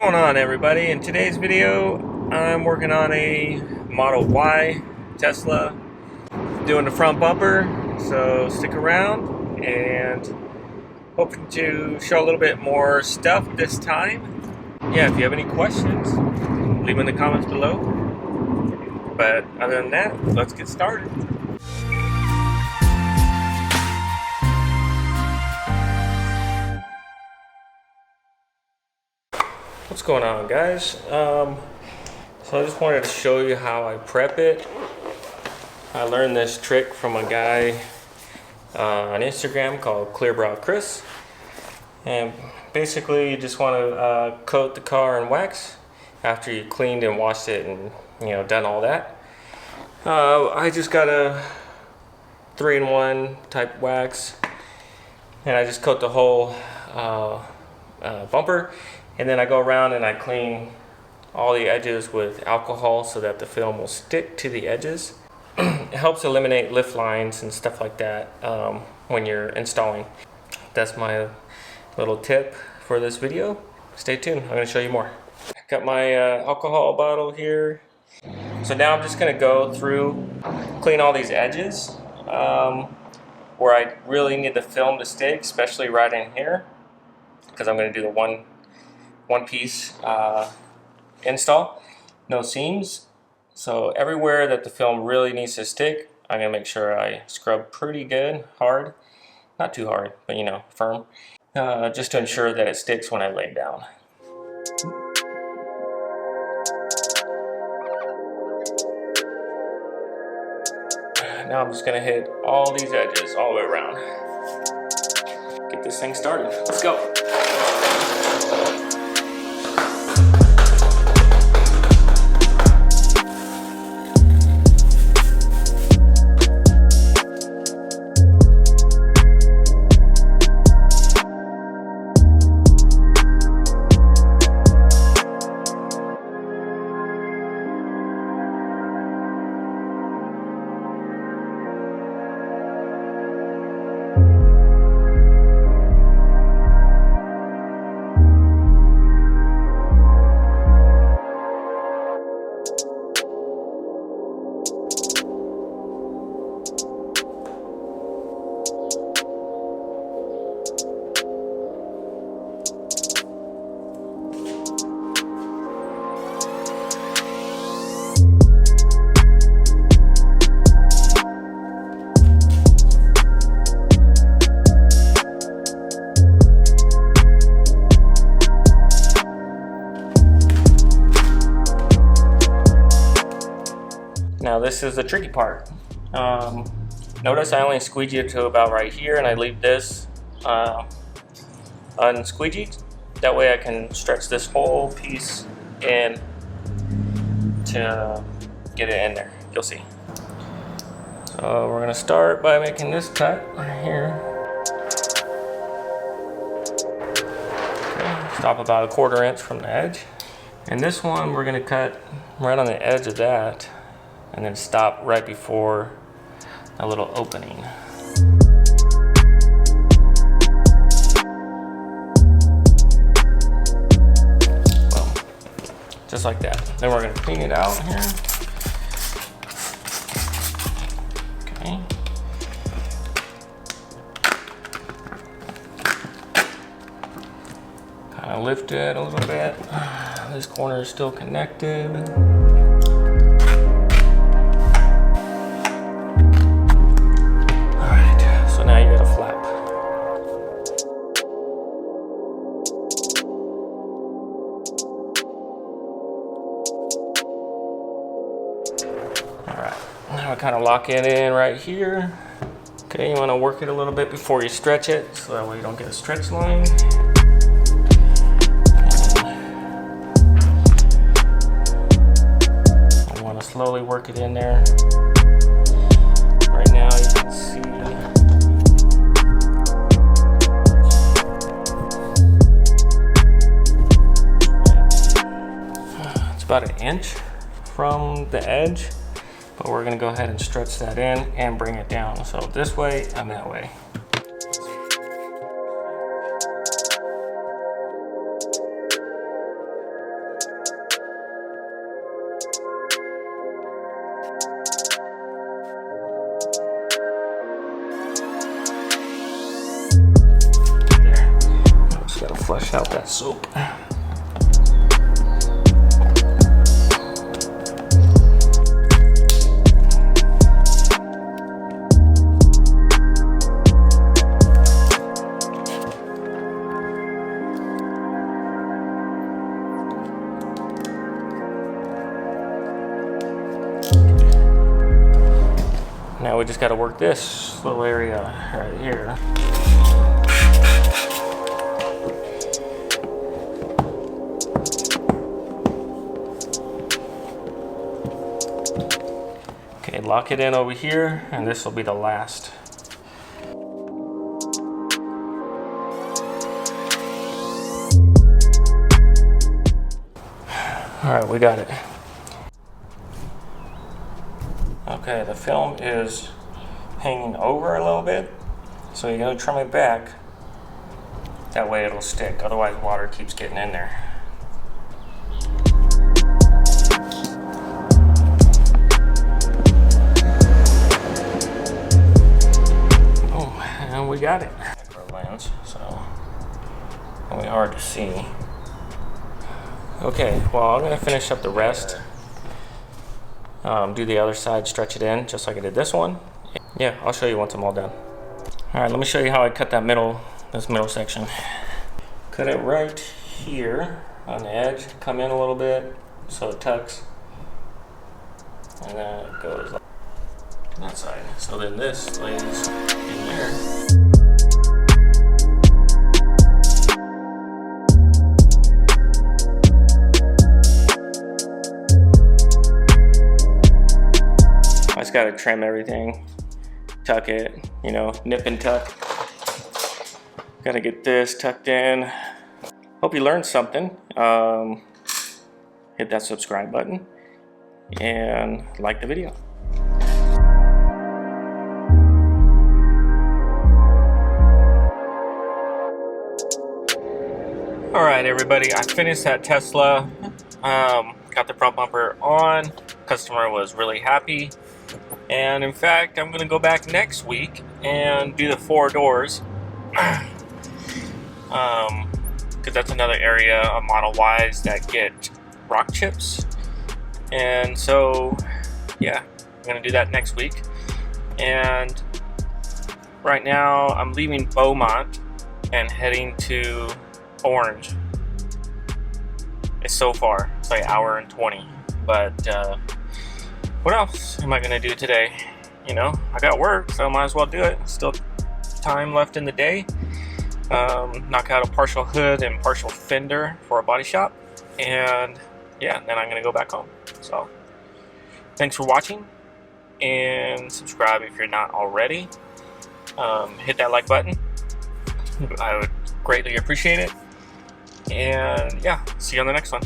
What's going on, everybody? In today's video I'm working on a Model Y Tesla, doing the front bumper, so stick around and hoping to show a little bit more stuff this time. Yeah, if you have any questions, leave them in the comments below, but other than that, let's get started. What's going on, guys? So I just wanted to show you how I prep it. I learned this trick from a guy on Instagram called Clearbrow Chris, and basically you just want to coat the car in wax after you cleaned and washed it and done all that. I just got a 3-in-1 type wax, and I just coat the whole bumper. And then I go around and I clean all the edges with alcohol so that the film will stick to the edges. It helps eliminate lift lines and stuff like that when you're installing. That's my little tip for this video. Stay tuned, I'm going to show you more. Got my alcohol bottle here. So now I'm just going to go through, clean all these edges where I really need the film to stick, especially right in here, because I'm going to do the one piece install, no seams. So everywhere that the film really needs to stick, I'm gonna make sure I scrub pretty good, hard, not too hard, but firm, just to ensure that it sticks when I lay it down. Now I'm just gonna hit all these edges all the way around. Get this thing started. Let's go. Now this is the tricky part. Notice I only squeegee it to about right here, and I leave this unsqueegeed. That way I can stretch this whole piece in to get it in there. You'll see. So we're gonna start by making this cut right here. Okay, stop about 1/4 inch from the edge. And this one we're gonna cut right on the edge of that, and then stop right before a little opening. Boom. Just like that. Then we're gonna clean it out here. Okay. Kind of lift it a little bit. This corner is still connected. Now you got a flap. Alright, now we kind of lock it in right here. Okay, you want to work it a little bit before you stretch it, so that way you don't get a stretch line. I want to slowly work it in there. Right now you can see about 1 inch from the edge, but we're going to go ahead and stretch that in and bring it down. So this way and that way. flush out that soap. Now we just got to work this little area right here. Okay, lock it in over here, and this will be the last. All right, we got it. Okay, the film is hanging over a little bit, so you're going to trim it back. That way it'll stick, otherwise water keeps getting in there. Oh, and we got it. Macro lens, so really hard to see. Okay, well, I'm going to finish up the rest. Do the other side, stretch it in just like I did this one. Yeah, I'll show you once I'm all done. All right, let me show you how I cut that this middle section. Cut it right here on the edge, come in a little bit so it tucks, and then it goes like that side. So then this lays in there. I just gotta trim everything, tuck it, you know, nip and tuck. Gotta get this tucked in. Hope you learned something. Hit that subscribe button and like the video. All right, everybody, I finished that Tesla. Got the front bumper on. Customer was really happy. And in fact, I'm gonna go back next week and do the 4 doors. Because that's another area of Model Ys that get rock chips. And so, yeah, I'm gonna do that next week. And right now, I'm leaving Beaumont and heading to Orange. It's so far, it's like 1 hour and 20. But what else am I gonna do today? You know, I got work, so I might as well do it. Still time left in the day. Knock out a partial hood and partial fender for a body shop, and yeah, then I'm gonna go back home. So thanks for watching, and subscribe if you're not already. Hit that like button, I would greatly appreciate it. And yeah, see you on the next one.